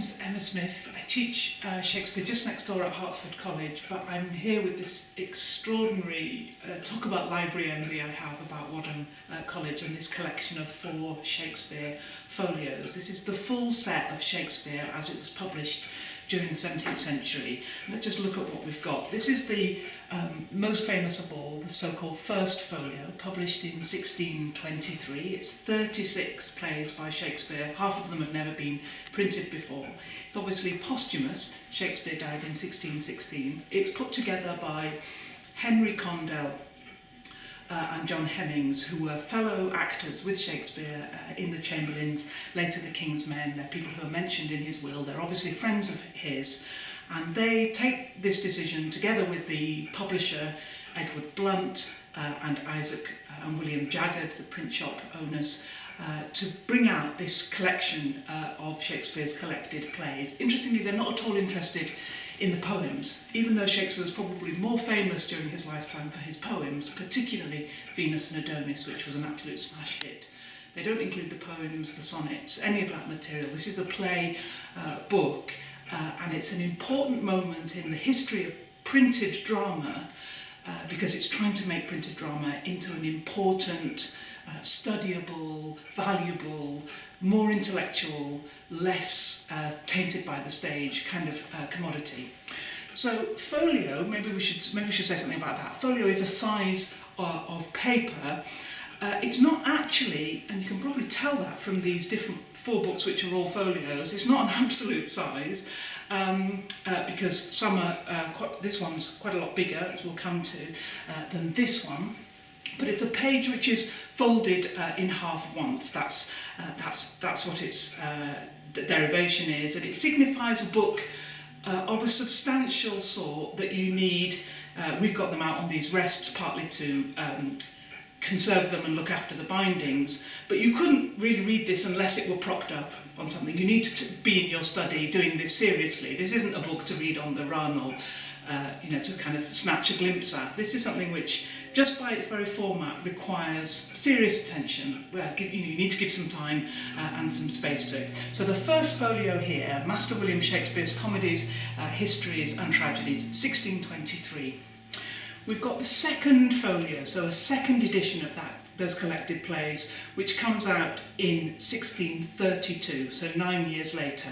name's Emma Smith. I teach Shakespeare just next door at Hertford College, but I'm here with this extraordinary talk about library envy I have about Wadham College and this collection of 4 Shakespeare Folios. This is the full set of Shakespeare as it was published during the 17th century. Let's just look at what we've got. This is the most famous of all, the so-called First Folio, published in 1623. It's 36 plays by Shakespeare. Half of them have never been printed before. It's obviously posthumous. Shakespeare died in 1616. It's put together by Henry Condell and John Hemmings, who were fellow actors with Shakespeare in the Chamberlains, later the King's Men. They're people who are mentioned in his will. They're obviously friends of his, and they take this decision together with the publisher Edward Blunt and Isaac and William Jaggard, the print shop owners, to bring out this collection of Shakespeare's collected plays. Interestingly, they're not at all interested in the poems, even though Shakespeare was probably more famous during his lifetime for his poems, particularly Venus and Adonis, which was an absolute smash hit. They don't include the poems, the sonnets, any of that material. This is a play book, and it's an important moment in the history of printed drama, because it's trying to make printed drama into an important, studyable, valuable, more intellectual, less tainted by the stage kind of commodity. So folio, maybe we should say something about that. Folio is a size of paper. It's not actually, and you can probably tell that from these different 4 books which are all folios, it's not an absolute size, because some are, this one's quite a lot bigger, as we'll come to, than this one. But it's a page which is folded in half once. That's what its derivation is, and it signifies a book of a substantial sort that you need. We've got them out on these rests partly to conserve them and look after the bindings, but you couldn't really read this unless it were propped up on something. You need to be in your study doing this seriously. This isn't a book to read on the run or to kind of snatch a glimpse at. This is something which, just by its very format, requires serious attention. You need to give some time and some space to it. So the first folio here, Master William Shakespeare's Comedies, Histories and Tragedies, 1623. We've got the second folio, so a second edition of those collected plays, which comes out in 1632, so 9 years later.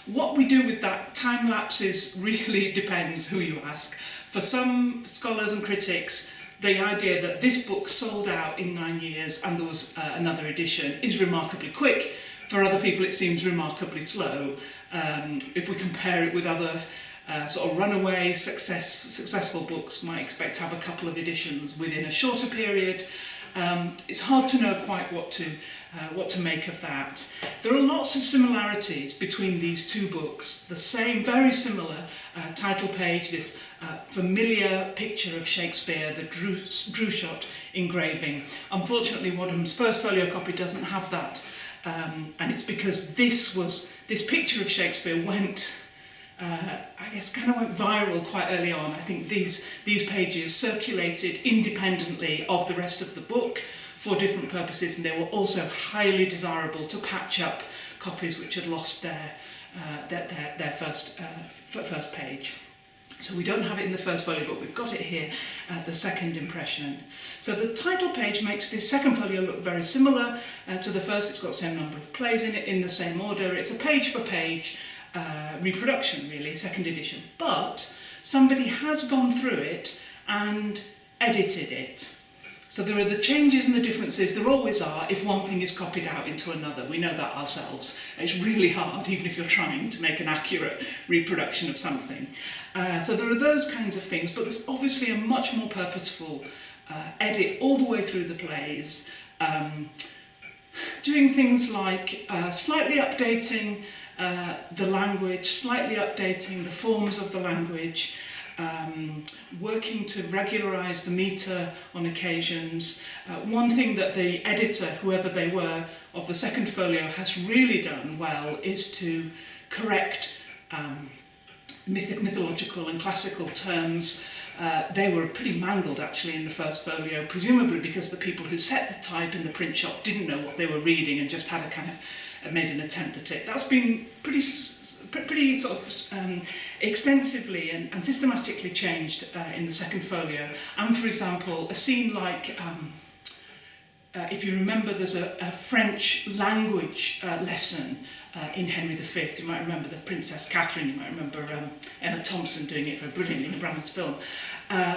What we do with that time lapses really depends who you ask. For some scholars and critics, the idea that this book sold out in 9 years and there was another edition is remarkably quick. For other people, it seems remarkably slow. If we compare it with other sort of runaway successful books, might expect to have a couple of editions within a shorter period. It's hard to know quite what to make of that. There are lots of similarities between these 2 books. The same, very similar title page, this familiar picture of Shakespeare, the Drewshot engraving. Unfortunately, Wadham's first folio copy doesn't have that, and it's because this picture of Shakespeare went, went viral quite early on. I think these pages circulated independently of the rest of the book for different purposes, and they were also highly desirable to patch up copies which had lost their first page. So we don't have it in the first folio, but we've got it here, the second impression. So the title page makes this second folio look very similar to the first. It's got the same number of plays in it, in the same order. It's a page-for-page reproduction, really, second edition. But somebody has gone through it and edited it. So there are the changes and the differences, there always are, if one thing is copied out into another. We know that ourselves. It's really hard, even if you're trying to make an accurate reproduction of something. So there are those kinds of things, but there's obviously a much more purposeful edit all the way through the plays, doing things like slightly updating the language, slightly updating the forms of the language, working to regularise the metre on occasions. One thing that the editor, whoever they were, of the second folio has really done well is to correct mythological and classical terms. They were pretty mangled actually in the first folio, presumably because the people who set the type in the print shop didn't know what they were reading and just had a kind of made an attempt at it. That's been pretty sort of extensively and systematically changed in the second folio. And for example, a scene like, if you remember, there's a French language lesson in Henry V. You might remember the Princess Catherine, you might remember Emma Thompson doing it very brilliantly in the Brahms film.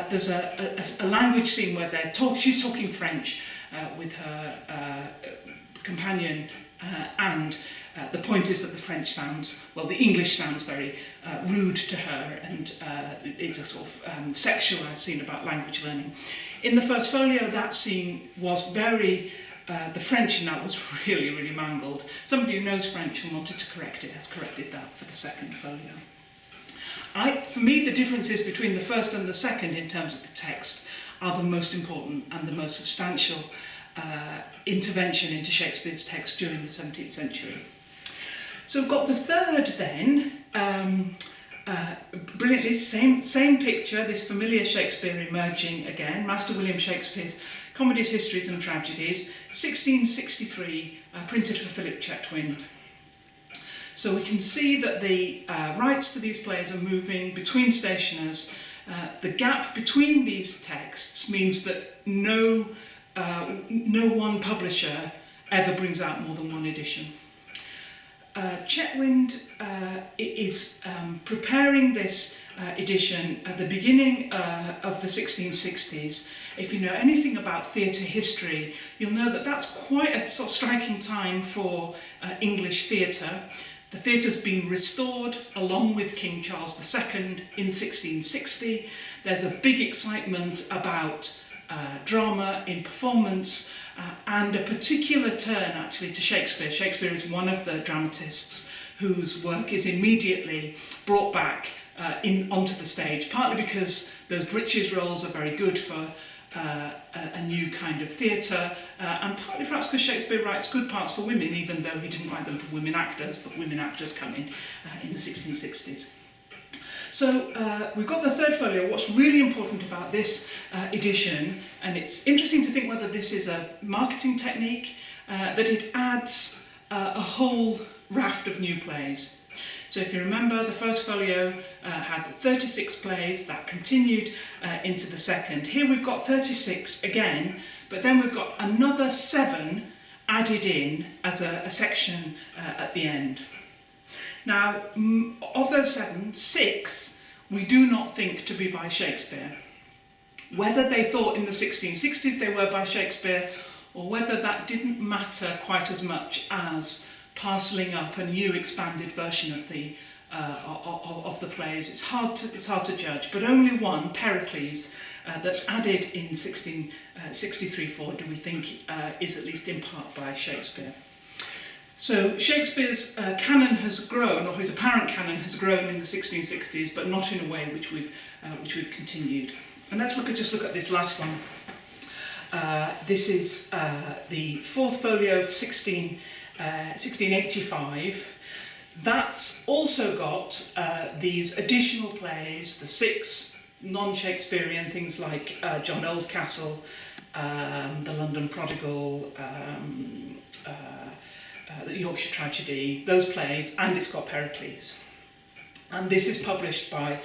There's a language scene where she's talking French with her companion, and the point is that the French sounds, well, the English sounds very rude to her, and it's a sort of sexualised scene about language learning. In the first folio, that scene was very, the French in that was really, really mangled. Somebody who knows French and wanted to correct it has corrected that for the second folio. For me, the differences between the first and the second in terms of the text are the most important and the most substantial intervention into Shakespeare's text during the 17th century. So we've got the third then, brilliantly, same picture, this familiar Shakespeare emerging again, Master William Shakespeare's Comedies, Histories and Tragedies, 1663, printed for Philip Chetwynd. So we can see that the rights to these plays are moving between stationers. The gap between these texts means that no one publisher ever brings out more than one edition. Chetwynd is preparing this edition at the beginning of the 1660s. If you know anything about theatre history, you'll know that that's quite a sort of striking time for English theatre. The theatre's been restored along with King Charles II in 1660. There's a big excitement about drama in performance and a particular turn actually to Shakespeare. Shakespeare is one of the dramatists whose work is immediately brought back onto the stage, partly because those breeches roles are very good for a new kind of theatre, and partly perhaps because Shakespeare writes good parts for women, even though he didn't write them for women actors, but women actors come in the 1660s. So we've got the third folio. What's really important about this edition, and it's interesting to think whether this is a marketing technique, that it adds a whole raft of new plays. So if you remember, the first folio had 36 plays that continued into the second. Here we've got 36 again, but then we've got another 7 added in as a section at the end. Now, of those 7, 6 we do not think to be by Shakespeare. Whether they thought in the 1660s they were by Shakespeare, or whether that didn't matter quite as much as parcelling up a new expanded version of the plays, it's hard to judge. But only one, Pericles, that's added in 1663-4, do we think is at least in part by Shakespeare. So Shakespeare's canon has grown, or his apparent canon has grown in the 1660s, but not in a way which we've continued. And let's just look at this last one. This is the fourth folio of 1685. That's also got these additional plays, the 6 non-Shakespearean things like John Oldcastle, the London Prodigal, the Yorkshire Tragedy, those plays, and it's got Pericles. And this is published by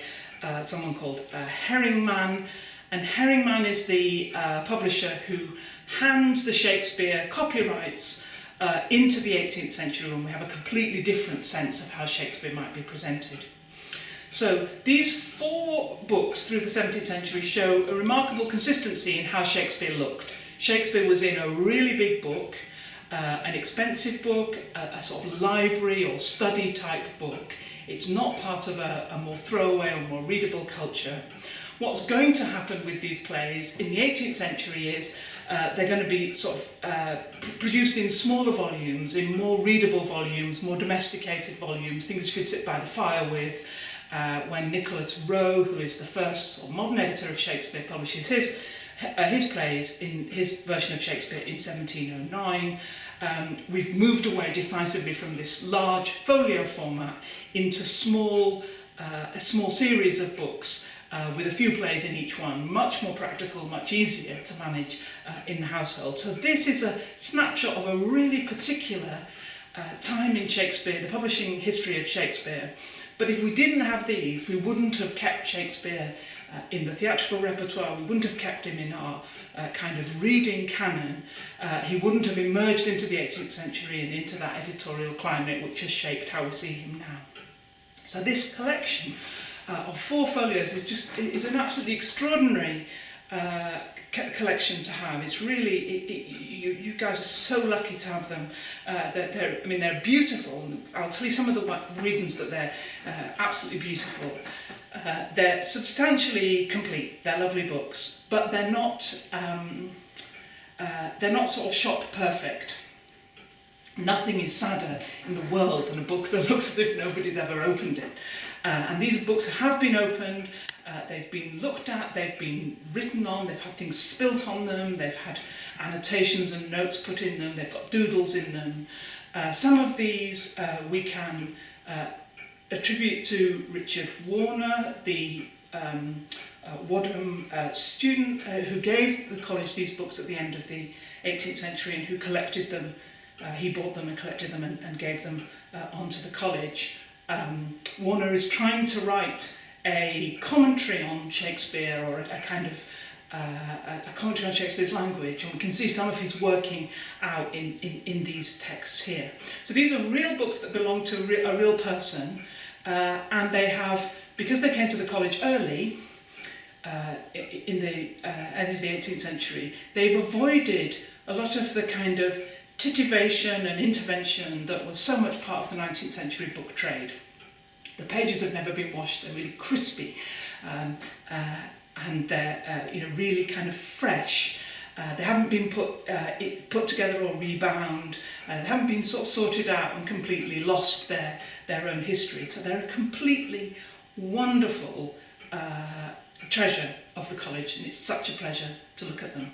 someone called Herringman, and Herringman is the publisher who hands the Shakespeare copyrights into the 18th century, when we have a completely different sense of how Shakespeare might be presented. So these 4 books through the 17th century show a remarkable consistency in how Shakespeare looked. Shakespeare was in a really big book, an expensive book, a sort of library or study type book. It's not part of a more throwaway or more readable culture. What's going to happen with these plays in the 18th century is they're going to be sort of produced in smaller volumes, in more readable volumes, more domesticated volumes, things you could sit by the fire with. When Nicholas Rowe, who is the first sort of modern editor of Shakespeare, publishes his plays in his version of Shakespeare in 1709, we've moved away decisively from this large folio format into a small series of books with a few plays in each one, much more practical, much easier to manage in the household. So this is a snapshot of a really particular time in Shakespeare, the publishing history of Shakespeare. But if we didn't have these, we wouldn't have kept Shakespeare in the theatrical repertoire, we wouldn't have kept him in our kind of reading canon, he wouldn't have emerged into the 18th century and into that editorial climate which has shaped how we see him now. So this collection of 4 folios is an absolutely extraordinary collection to have. It's really, you guys are so lucky to have them. They're beautiful. I'll tell you some of the reasons that they're absolutely beautiful. They're substantially complete. They're lovely books, but they're not sort of shop perfect. Nothing is sadder in the world than a book that looks as if nobody's ever opened it. And these books have been opened, they've been looked at, they've been written on, they've had things spilt on them, they've had annotations and notes put in them, they've got doodles in them. Some of these we can attribute to Richard Warner, the Wadham student who gave the college these books at the end of the 18th century and who collected them. He bought them and collected them and gave them onto the college. Warner is trying to write a commentary on Shakespeare, or a kind of a commentary on Shakespeare's language, and we can see some of his working out in these texts here. So these are real books that belong to a real person, and they have, because they came to the college early, in the end of the 18th century, they've avoided a lot of the kind of titivation and intervention that was so much part of the 19th century book trade. The pages have never been washed, they're really crispy, and they're really kind of fresh. They haven't been put together or rebound, they haven't been sort of sorted out and completely lost their own history. So they're a completely wonderful treasure of the college, and it's such a pleasure to look at them.